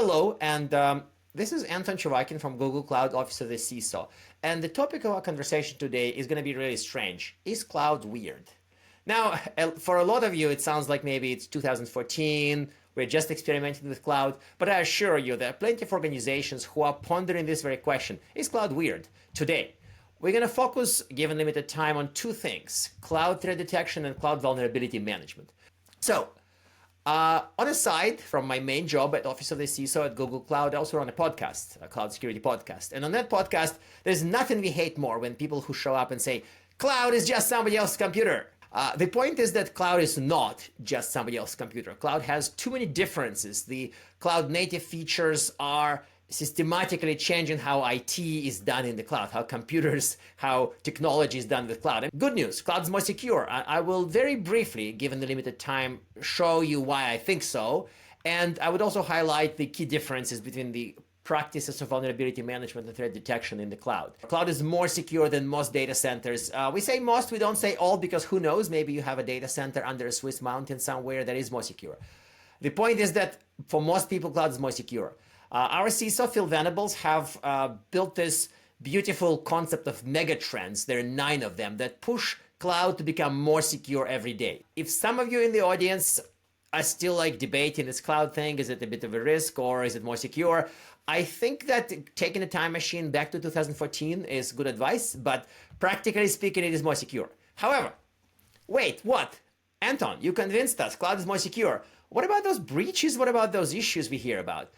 Hello, and this is Anton Chuvakin from Google Cloud Office of the CISO. And the topic of our conversation today is going to be really strange. Is cloud weird? Now, for a lot of you, it sounds like maybe it's 2014, we're just experimenting with cloud, but I assure you there are plenty of organizations who are pondering this very question. Is cloud weird? Today, we're going to focus, given limited time, on two things: cloud threat detection and cloud vulnerability management. So, on a side from my main job at Office of the CISO at Google Cloud, I also run a podcast, a cloud security podcast. And on that podcast, there's nothing we hate more when people who show up and say, cloud is just somebody else's computer. The point is that cloud is not just somebody else's computer. Cloud has too many differences. The cloud native features are systematically changing how IT is done in the cloud, how computers, how technology is done with cloud. And good news, cloud's more secure. I will very briefly, given the limited time, show you why I think so. And I would also highlight the key differences between the practices of vulnerability management and threat detection in the cloud. Cloud is more secure than most data centers. We say most, we don't say all, because who knows, maybe you have a data center under a Swiss mountain somewhere that is more secure. The point is that for most people, cloud is more secure. Our CISO, Phil Venables, have built this beautiful concept of megatrends. There are 9 of them that push cloud to become more secure every day. If some of you in the audience are still debating this cloud thing, is it a bit of a risk or is it more secure? I think that taking a time machine back to 2014 is good advice, but practically speaking, it is more secure. However, wait, what? Anton, you convinced us cloud is more secure. What about those breaches? What about those issues we hear about?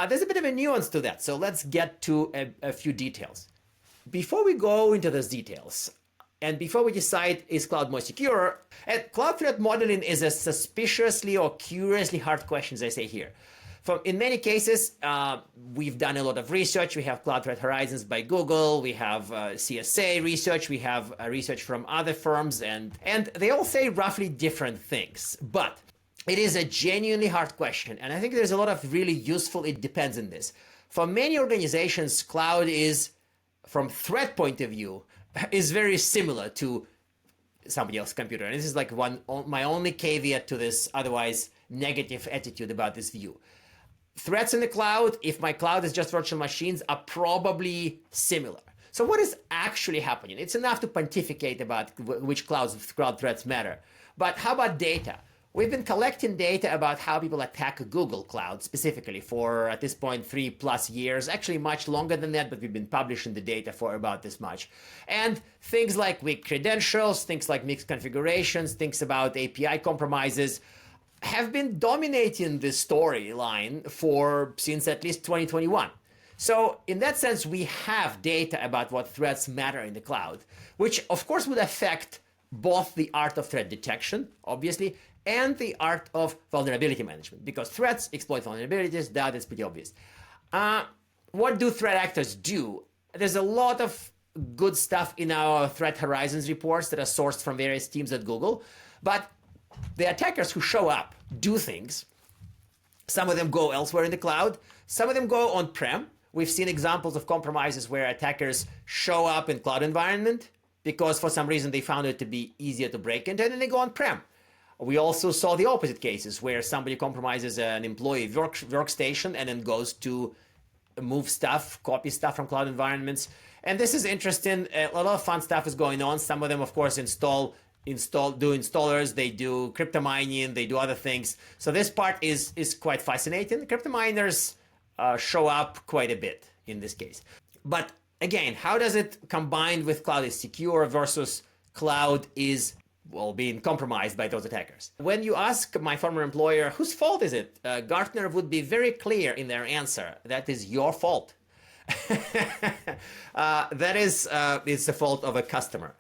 There's a bit of a nuance to that, so let's get to a few details. Before we go into those details, and before we decide is cloud more secure, cloud threat modeling is a suspiciously or curiously hard question, as I say here. In many cases, we've done a lot of research. We have Cloud Threat Horizons by Google. We have CSA research. We have research from other firms, and they all say roughly different things. But it is a genuinely hard question, and I think there's a lot of really useful it depends in this. For many organizations, cloud is, from threat point of view, is very similar to somebody else's computer. And this is my only caveat to this otherwise negative attitude about this view. Threats in the cloud, if my cloud is just virtual machines, are probably similar. So what is actually happening? It's enough to pontificate about which cloud threats matter. But how about data? We've been collecting data about how people attack Google Cloud specifically for, at this point, 3+ years, actually much longer than that, but we've been publishing the data for about this much. And things like weak credentials, things like mixed configurations, things about API compromises have been dominating the storyline since at least 2021. So in that sense, we have data about what threats matter in the cloud, which of course would affect both the art of threat detection, obviously, and the art of vulnerability management, because threats exploit vulnerabilities. That is pretty obvious. What do threat actors do? There's a lot of good stuff in our Threat Horizons reports that are sourced from various teams at Google, but the attackers who show up do things. Some of them go elsewhere in the cloud. Some of them go on-prem. We've seen examples of compromises where attackers show up in cloud environment because for some reason they found it to be easier to break into, and then they go on-prem. We also saw the opposite cases where somebody compromises an employee workstation and then goes to move stuff, copy stuff from cloud environments. And this is interesting. A lot of fun stuff is going on. Some of them, of course, do installers, they do crypto mining, they do other things. So this part is quite fascinating. Crypto miners show up quite a bit in this case. But again, how does it combine with cloud is secure versus cloud is being compromised by those attackers? When you ask my former employer, whose fault is it? Gartner would be very clear in their answer. That is your fault. That is it's the fault of a customer.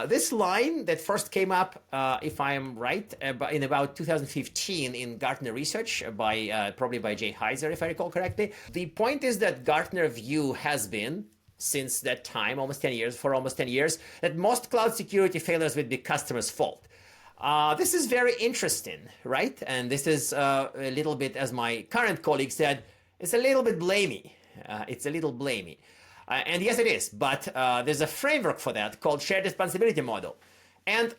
This line that first came up, if I am right, in about 2015 in Gartner research probably by Jay Heiser, if I recall correctly. The point is that Gartner view has been, since that time, almost 10 years, that most cloud security failures would be customers' fault. This is very interesting, right? And this is a little bit, as my current colleague said, it's a little bit blamey. And yes, it is, but there's a framework for that called shared responsibility model. And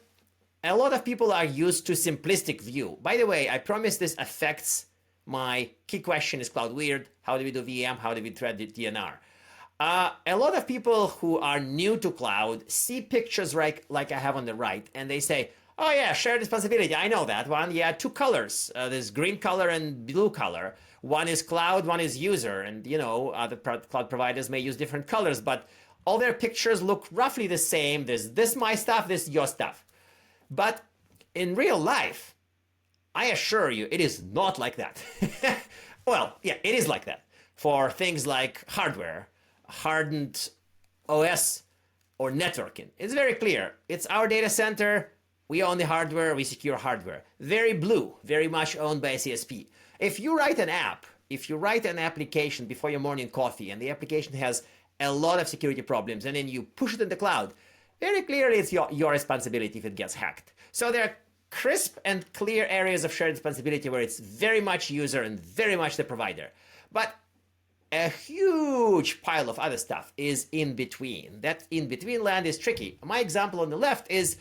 a lot of people are used to simplistic view. By the way, I promise this affects My key question is cloud weird. How do we do VM? How do we thread the DNR? A lot of people who are new to cloud see pictures like I have on the right, and they say, oh yeah, shared responsibility, I know that one. Yeah, two colors. There's green color and blue color. One is cloud, one is user. And, other cloud providers may use different colors, but all their pictures look roughly the same. There's this my stuff, this your stuff. But in real life, I assure you, it is not like that. Well, yeah, it is like that. For things like hardware, hardened OS, or networking. It's very clear. It's our data center. We own the hardware. We secure hardware. Very blue, very much owned by a CSP. If you write an app, if you write an application before your morning coffee and the application has a lot of security problems and then you push it in the cloud, very clearly it's your responsibility if it gets hacked. So there are crisp and clear areas of shared responsibility where it's very much user and very much the provider. But a huge pile of other stuff is in between. That in between land is tricky. My example on the left is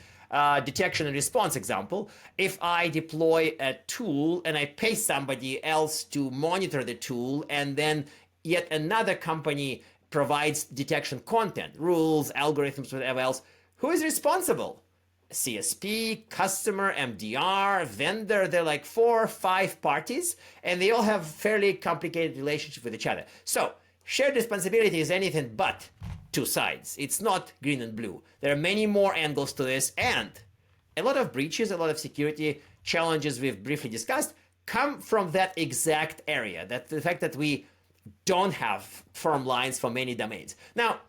detection and response example. If I deploy a tool and I pay somebody else to monitor the tool, and then yet another company provides detection content, rules, algorithms, whatever else, who is responsible? CSP, customer, MDR, vendor, they're like 4 or 5 parties, and they all have fairly complicated relationship with each other. So shared responsibility is anything but two sides. It's not green and blue. There are many more angles to this, and a lot of breaches, a lot of security challenges we've briefly discussed come from that exact area, that the fact that we don't have firm lines for many domains. Now,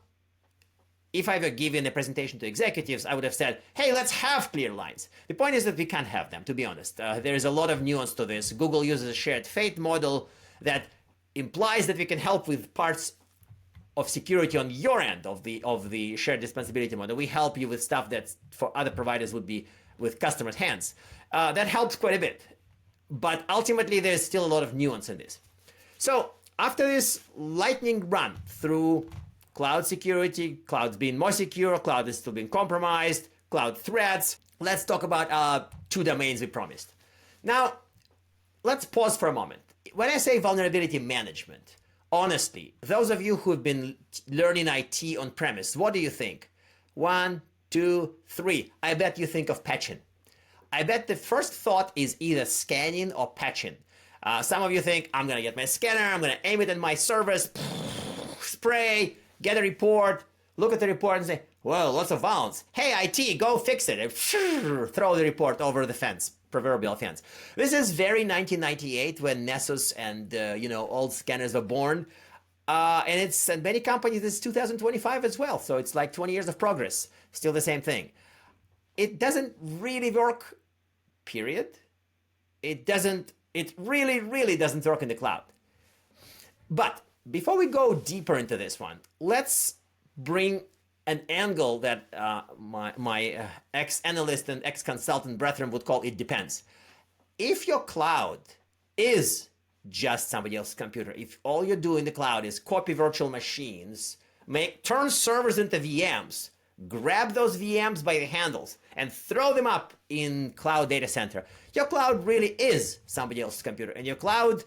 if I were given a presentation to executives, I would have said, hey, let's have clear lines. The point is that we can't have them, to be honest. There is a lot of nuance to this. Google uses a shared fate model that implies that we can help with parts of security on your end of the shared responsibility model. We help you with stuff that for other providers would be with customers' hands. That helps quite a bit. But ultimately, there's still a lot of nuance in this. So after this lightning run through cloud security, cloud's being more secure, cloud is still being compromised, cloud threats, let's talk about 2 domains we promised. Now, let's pause for a moment. When I say vulnerability management, honestly, those of you who have been learning IT on premise, what do you think? 1, 2, 3. I bet you think of patching. I bet the first thought is either scanning or patching. Some of you think, I'm going to get my scanner, I'm going to aim it at my service, spray, get a report, look at the report and say, well, lots of vulns. Hey, IT, go fix it. And throw the report over the fence, proverbial fence. This is very 1998 when Nessus and, old scanners were born. And it's at many companies, it's 2025 as well. So it's like 20 years of progress. Still the same thing. It doesn't really work, period. It really, really doesn't work in the cloud. But before we go deeper into this one, let's bring an angle that my ex-analyst and ex-consultant brethren would call it depends. If your cloud is just somebody else's computer, if all you do in the cloud is copy virtual machines, turn servers into VMs, grab those VMs by the handles and throw them up in cloud data center, your cloud really is somebody else's computer, and your cloud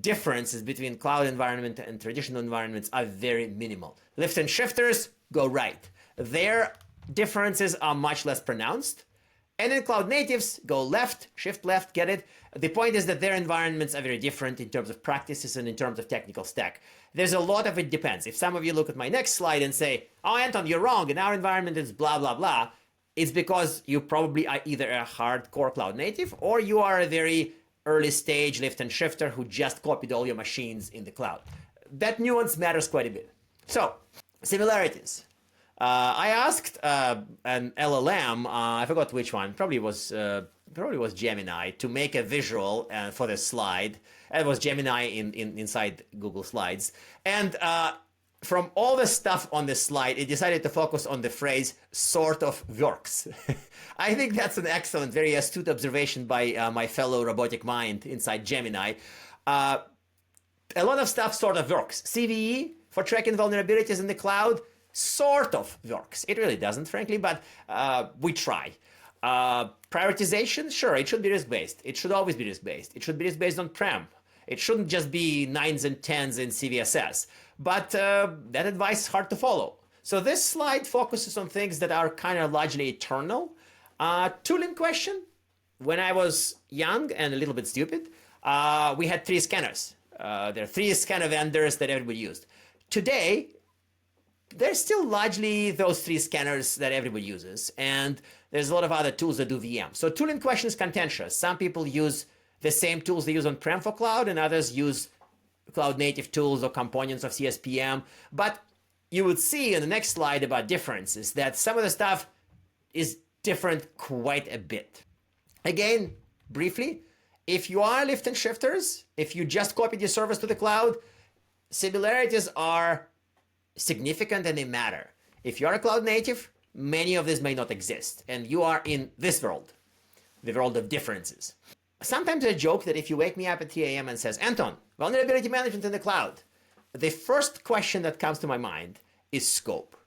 differences between cloud environment and traditional environments are very minimal. Lift and shifters go right. Their differences are much less pronounced. And then cloud natives go left, shift left, get it? The point is that their environments are very different in terms of practices and in terms of technical stack. There's a lot of it depends. If some of you look at my next slide and say, oh, Anton, you're wrong, in our environment it's blah, blah, blah, it's because you probably are either a hardcore cloud native or you are a very early stage lift and shifter who just copied all your machines in the cloud. That nuance matters quite a bit. So, similarities. I asked an LLM, I forgot which one, probably was Gemini, to make a visual for the slide. It was Gemini inside Google Slides. And from all the stuff on the slide, it decided to focus on the phrase "sort of works." I think that's an excellent, very astute observation by my fellow robotic mind inside Gemini. A lot of stuff sort of works. CVE for tracking vulnerabilities in the cloud sort of works. It really doesn't, frankly, but we try. Prioritization, sure, it should be risk-based. It should always be risk-based. It should be risk-based on-prem. It shouldn't just be 9s and 10s in CVSS. But that advice is hard to follow. So this slide focuses on things that are kind of largely eternal. Tooling question. When I was young and a little bit stupid, we had 3 scanners. There are 3 scanner vendors that everybody used. Today, there's still largely those 3 scanners that everybody uses, and there's a lot of other tools that do VM. So tooling question is contentious. Some people use the same tools they use on-prem for cloud, and others use cloud-native tools or components of CSPM. But you would see in the next slide about differences that some of the stuff is different quite a bit. Again, briefly, if you are lift and shifters, if you just copied your service to the cloud, similarities are significant and they matter. If you are a cloud native, many of these may not exist, and you are in this world, the world of differences. Sometimes I joke that if you wake me up at 3 a.m. and says, Anton, vulnerability management in the cloud, the first question that comes to my mind is scope.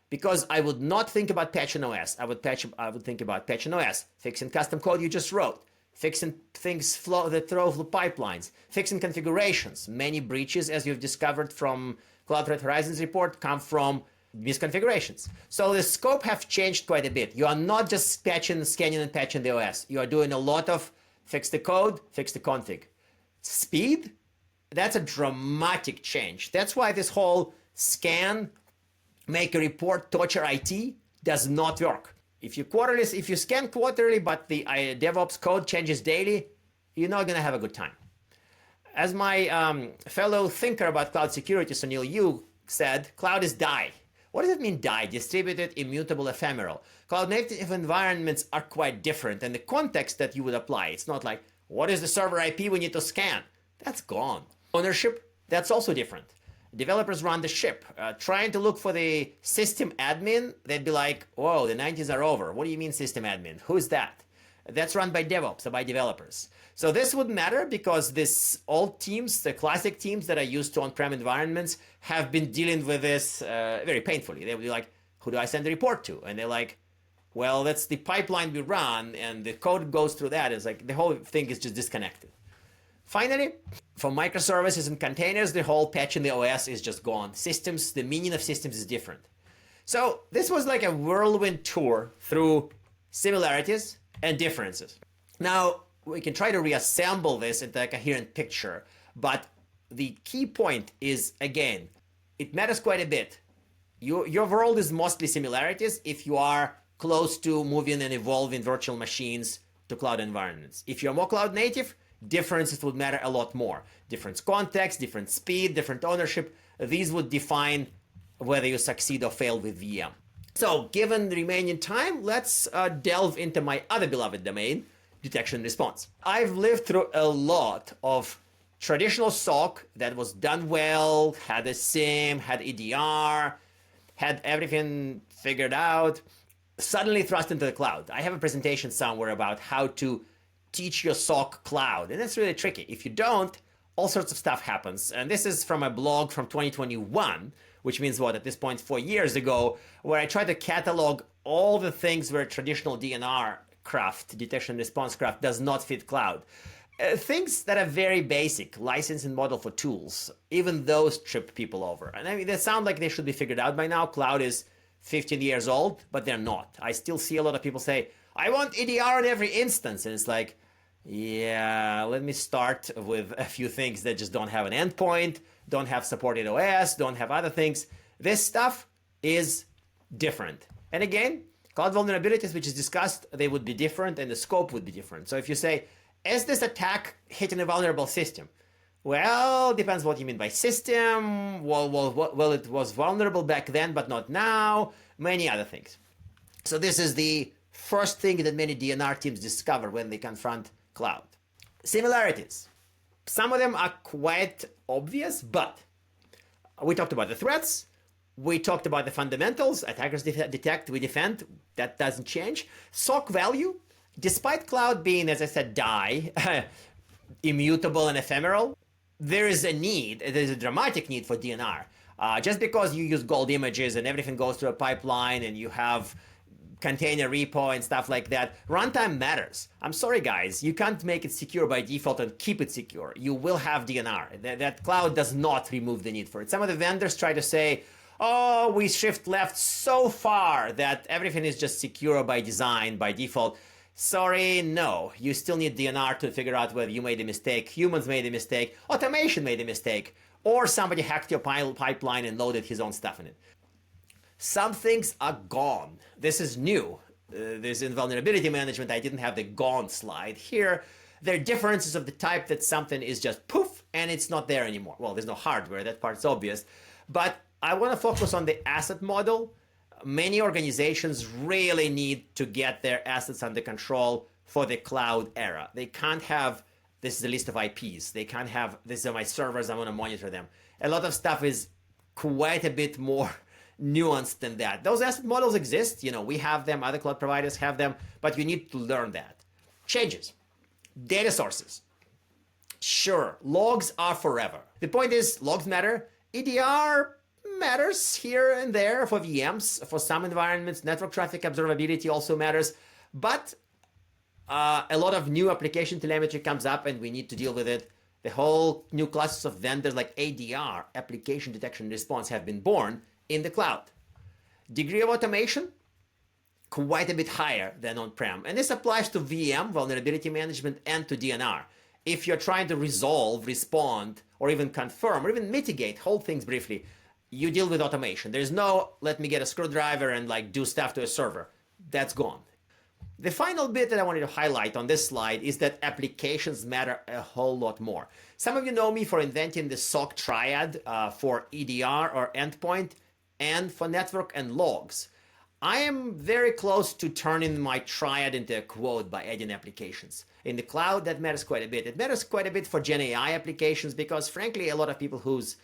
Because I would not think about patching OS. I would think about patching OS, fixing custom code you just wrote, fixing things that throw through pipelines, fixing configurations. Many breaches, as you've discovered from Cloud Threat Horizons report, come from misconfigurations. So the scope have changed quite a bit. You are not just patching, scanning, and patching the OS. You are doing a lot of fix the code, fix the config. Speed, that's a dramatic change. That's why this whole scan, make a report, torture IT does not work. If you scan quarterly, but the DevOps code changes daily, you're not going to have a good time. As my fellow thinker about cloud security, Sunil Yu, said, cloud is die. What does it mean, die? Distributed, immutable, ephemeral. Cloud native environments are quite different, and the context that you would apply, it's not like, what is the server IP we need to scan? That's gone. Ownership, that's also different. Developers run the ship. Trying to look for the system admin, they'd be like, whoa, the 90s are over. What do you mean system admin? Who's that? That's run by DevOps, or by developers. So this would matter because this old teams, the classic teams that are used to on-prem environments, have been dealing with this very painfully. They would be like, who do I send the report to? And they're like, well, that's the pipeline we run, and the code goes through that. It's like the whole thing is just disconnected. Finally, for microservices and containers, the whole patch in the OS is just gone. Systems, the meaning of systems is different. So this was like a whirlwind tour through similarities and differences. Now, we can try to reassemble this into a coherent picture, but the key point is, again, it matters quite a bit. Your world is mostly similarities if you are close to moving and evolving virtual machines to cloud environments. If you're more cloud native, differences would matter a lot more. Different context, different speed, different ownership. These would define whether you succeed or fail with VM. So given the remaining time, let's delve into my other beloved domain, detection and response. I've lived through a lot of traditional SOC that was done well, had a SIEM, had EDR, had everything figured out, suddenly thrust into the cloud. I have a presentation somewhere about how to teach your SOC cloud, and that's really tricky. If you don't, all sorts of stuff happens. And this is from a blog from 2021, which means what, at this point, 4 years ago, where I tried to catalog all the things where traditional DNR craft, detection and response craft, does not fit cloud. Things that are very basic, licensing model for tools, even those trip people over. And I mean, they sound like they should be figured out by now. Cloud is 15 years old, but they're not. I still see a lot of people say, I want EDR in every instance. And it's like, yeah, let me start with a few things that just don't have an endpoint, don't have supported OS, don't have other things. This stuff is different. And again, cloud vulnerabilities, which is discussed, they would be different and the scope would be different. So if you say, is this attack hitting a vulnerable system? Well, depends what you mean by system. Well, it was vulnerable back then, but not now. Many other things. So this is the first thing that many DNR teams discover when they confront cloud. Similarities. Some of them are quite obvious, but we talked about the threats. We talked about the fundamentals. Attackers detect, we defend. That doesn't change. SOC value, despite cloud being, as I said, die, immutable and ephemeral, there is a dramatic need for DNR. Just because you use gold images and everything goes through a pipeline and you have container repo and stuff like that. Runtime matters. I'm sorry, guys, you can't make it secure by default and keep it secure. You will have DNR. That cloud does not remove the need for it. Some of the vendors try to say, oh, we shift left so far that everything is just secure by design, by default. Sorry, no. You still need DNR to figure out whether you made a mistake, humans made a mistake, automation made a mistake, or somebody hacked your pipeline and loaded his own stuff in it. Some things are gone. This is new. This in vulnerability management, I didn't have the gone slide. Here, there are differences of the type that something is just poof, and it's not there anymore. Well, there's no hardware, that part's obvious. But I want to focus on the asset model. Many organizations really need to get their assets under control for the cloud era. They can't have, this is a list of IPs. They can't have, these are my servers, I want to monitor them. A lot of stuff is quite a bit more nuanced than that. Those asset models exist. We have them, other cloud providers have them, but you need to learn that. Changes. Data sources. Sure, logs are forever. The point is, logs matter. EDR matters here and there for VMs, for some environments. Network traffic observability also matters, but a lot of new application telemetry comes up and we need to deal with it. The whole new classes of vendors like ADR, application detection and response, have been born in the cloud. Degree of automation, quite a bit higher than on-prem. And this applies to VM, vulnerability management, and to DNR. If you're trying to resolve, respond, or even confirm, or even mitigate, hold things briefly, you deal with automation. There's no, let me get a screwdriver and do stuff to a server. That's gone. The final bit that I wanted to highlight on this slide is that applications matter a whole lot more. Some of you know me for inventing the SOC triad for EDR or endpoint, and for network and logs. I am very close to turning my triad into a quote by adding applications. In the cloud, that matters quite a bit. It matters quite a bit for Gen AI applications because, frankly, a lot of people whose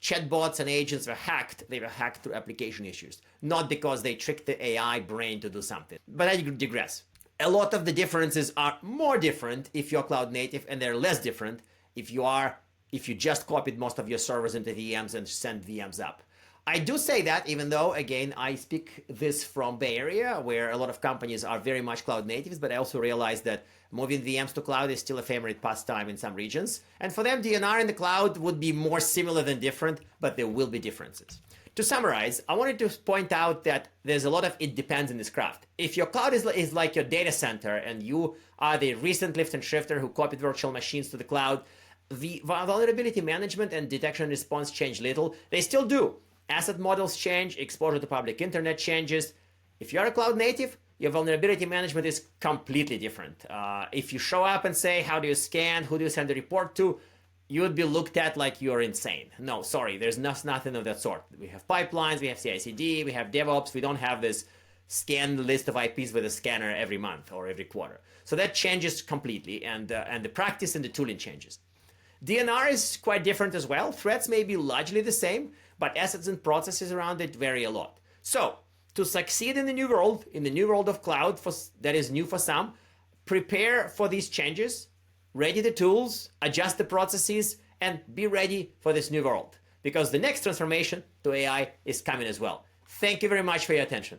chatbots and agents were hacked, they were hacked through application issues, not because they tricked the AI brain to do something. But I digress. A lot of the differences are more different if you're cloud native, and they're less different if you just copied most of your servers into VMs and sent VMs up. I do say that, even though, again, I speak this from Bay Area, where a lot of companies are very much cloud natives, but I also realize that moving VMs to cloud is still a favorite pastime in some regions. And for them, DNR in the cloud would be more similar than different, but there will be differences. To summarize, I wanted to point out that there's a lot of it depends in this craft. If your cloud is like your data center and you are the recent lift and shifter who copied virtual machines to the cloud, the vulnerability management and detection and response change little. They still do. Asset models change, exposure to public internet changes. If you're a cloud native, your vulnerability management is completely different. If you show up and say, how do you scan, who do you send a report to, you would be looked at like you're insane. No, sorry, there's nothing of that sort. We have pipelines, we have CI/CD, we have DevOps. We don't have this scan list of IPs with a scanner every month or every quarter. So that changes completely, and the practice and the tooling changes. DNR is quite different as well. Threats may be largely the same, but assets and processes around it vary a lot. So, to succeed in the new world of cloud that is new for some, prepare for these changes, ready the tools, adjust the processes, and be ready for this new world. Because the next transformation to AI is coming as well. Thank you very much for your attention.